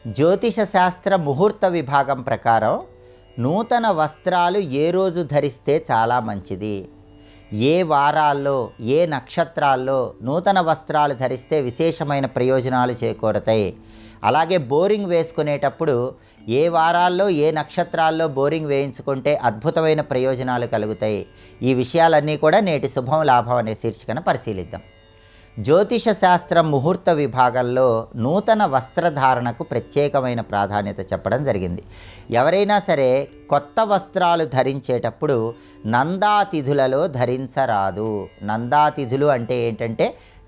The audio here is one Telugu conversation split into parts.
జ్యోతిష శాస్త్ర ముహూర్త విభాగం ప్రకారం నూతన వస్త్రాలు ఏ రోజు ధరిస్తే చాలా మంచిది, ఏ వారాల్లో ఏ నక్షత్రాల్లో నూతన వస్త్రాలు ధరిస్తే విశేషమైన ప్రయోజనాలు చేకూరతాయి, అలాగే బోరింగ్ వేసుకునేటప్పుడు ఏ వారాల్లో ఏ నక్షత్రాల్లో బోరింగ్ వేయించుకుంటే అద్భుతమైన ప్రయోజనాలు కలుగుతాయి. ఈ విషయాలన్నీ కూడా నేటి శుభం లాభం అనే శీర్షికన పరిశీలిద్దాం. జ్యోతిష శాస్త్రం ముహూర్త విభాగంలో నూతన వస్త్రధారణకు ప్రత్యేకమైన ప్రాధాన్యత చెప్పడం జరిగింది. ఎవరైనా సరే కొత్త వస్త్రాలు ధరించేటప్పుడు నందాతిథులలో ధరించరాదు. నందాతిథులు అంటే ఏంటంటే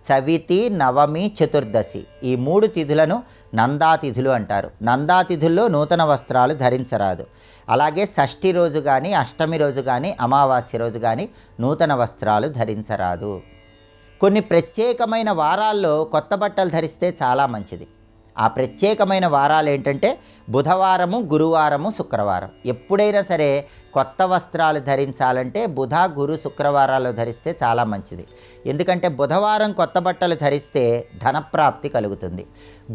చవితి, నవమి, చతుర్దశి ఈ 3 తిథులను నందాతిథులు అంటారు. నందాతిథుల్లో నూతన వస్త్రాలు ధరించరాదు. అలాగే షష్ఠి రోజు కానీ, అష్టమి రోజు కానీ, అమావాస్య రోజు కానీ నూతన వస్త్రాలు ధరించరాదు. కొన్ని ప్రత్యేకమైన వారాల్లో కొత్త బట్టలు ధరిస్తే చాలా మంచిది. ఆ ప్రత్యేకమైన వారాలు ఏంటంటే బుధవారము, గురువారము, శుక్రవారం. ఎప్పుడైనా సరే కొత్త వస్త్రాలు ధరించాలంటే బుధ, గురు, శుక్రవారాల్లో ధరిస్తే చాలా మంచిది. ఎందుకంటే బుధవారం కొత్త బట్టలు ధరిస్తే ధనప్రాప్తి కలుగుతుంది,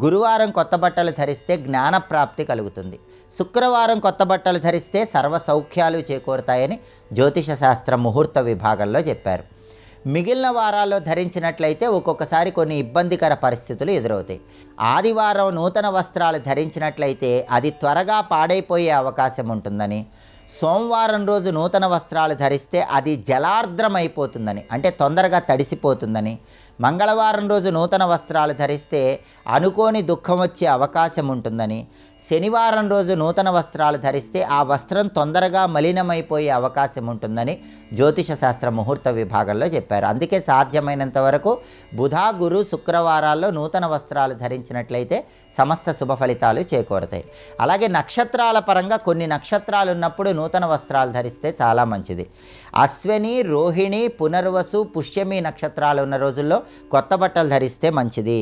గురువారం కొత్త బట్టలు ధరిస్తే జ్ఞానప్రాప్తి కలుగుతుంది, శుక్రవారం కొత్త బట్టలు ధరిస్తే సర్వ సౌఖ్యాలు చేకూరుతాయని జ్యోతిష శాస్త్ర ముహూర్త విభాగంలో చెప్పారు. మిగిలిన వారాల్లో ధరించినట్లయితే ఒక్కొక్కసారి కొన్ని ఇబ్బందికర పరిస్థితులు ఎదురవుతాయి. ఆదివారం నూతన వస్త్రాలు ధరించినట్లయితే అది త్వరగా పాడైపోయే అవకాశం ఉంటుందని, సోమవారం రోజు నూతన వస్త్రాలు ధరిస్తే అది జలార్ద్రమైపోతుందని, అంటే తొందరగా తడిసిపోతుందని, మంగళవారం రోజు నూతన వస్త్రాలు ధరిస్తే అనుకోని దుఃఖం వచ్చే అవకాశం ఉంటుందని, శనివారం రోజు నూతన వస్త్రాలు ధరిస్తే ఆ వస్త్రం తొందరగా మలినమైపోయే అవకాశం ఉంటుందని జ్యోతిష శాస్త్ర ముహూర్త విభాగంలో చెప్పారు. అందుకే సాధ్యమైనంత వరకు బుధ, గురు, శుక్రవారాల్లో నూతన వస్త్రాలు ధరించినట్లయితే సమస్త శుభ ఫలితాలు చేకూరతాయి. అలాగే నక్షత్రాల పరంగా కొన్ని నక్షత్రాలు ఉన్నప్పుడు నూతన వస్త్రాలు ధరిస్తే చాలా మంచిది. అశ్విని, రోహిణి, పునర్వసు, పుష్యమి నక్షత్రాలు ఉన్న రోజుల్లో కొత్త బట్టలు ధరిస్తే మంచిది.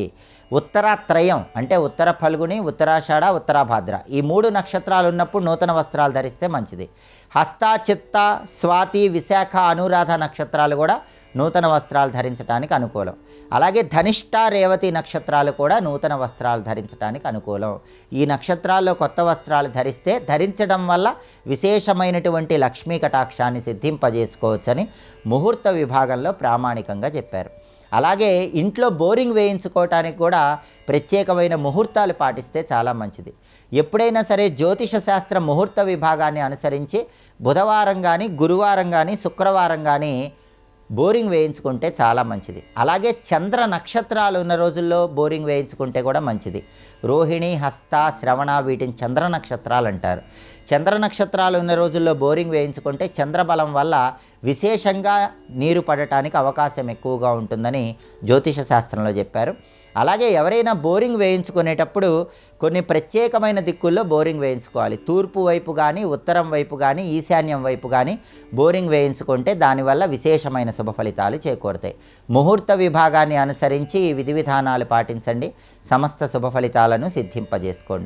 ఉత్తరాత్రయం అంటే ఉత్తర ఫల్గుని, ఉత్తరాషాఢ, ఉత్తరాభాద్ర ఈ 3 నక్షత్రాలు ఉన్నప్పుడు నూతన వస్త్రాలు ధరిస్తే మంచిది. హస్త, చిత్త, స్వాతి, విశాఖ, అనురాధ నక్షత్రాలు కూడా నూతన వస్త్రాలు ధరించడానికి అనుకూలం. అలాగే ధనిష్ట, రేవతి నక్షత్రాలు కూడా నూతన వస్త్రాలు ధరించడానికి అనుకూలం. ఈ నక్షత్రాల్లో కొత్త వస్త్రాలు ధరిస్తే ధరించడం వల్ల విశేషమైనటువంటి లక్ష్మీ కటాక్షాన్ని సిద్ధింపజేసుకోవచ్చని ముహూర్త విభాగంలో ప్రామాణికంగా చెప్పారు. అలాగే ఇంట్లో బోరింగ్ వేయించుకోవటానికి కూడా ప్రత్యేకమైన ముహూర్తాలు పాటిస్తే చాలా మంచిది. ఎప్పుడైనా సరే జ్యోతిష శాస్త్ర ముహూర్త విభాగాన్ని అనుసరించి బుధవారం కానీ, గురువారం కానీ, శుక్రవారం కానీ బోరింగ్ వేయించుకుంటే చాలా మంచిది. అలాగే చంద్ర నక్షత్రాలు ఉన్న రోజుల్లో బోరింగ్ వేయించుకుంటే కూడా మంచిది. రోహిణి, హస్త, శ్రవణ వీటిని చంద్ర నక్షత్రాలు అంటారు. చంద్ర నక్షత్రాలు ఉన్న రోజుల్లో బోరింగ్ వేయించుకుంటే చంద్రబలం వల్ల విశేషంగా నీరు పడటానికి అవకాశం ఎక్కువగా ఉంటుందని జ్యోతిష శాస్త్రంలో చెప్పారు. అలాగే ఎవరైనా బోరింగ్ వేయించుకునేటప్పుడు కొన్ని ప్రత్యేకమైన దిక్కుల్లో బోరింగ్ వేయించుకోవాలి. తూర్పు వైపు కానీ, ఉత్తరం వైపు కానీ, ఈశాన్యం వైపు కానీ బోరింగ్ వేయించుకుంటే దానివల్ల విశేషమైన శుభ ఫలితాలు చేకూరుతాయి. ముహూర్త విభాగాన్ని అనుసరించి ఈ విధి విధానాలు పాటించండి, సమస్త శుభ ఫలితాలను సిద్ధింపజేసుకోండి.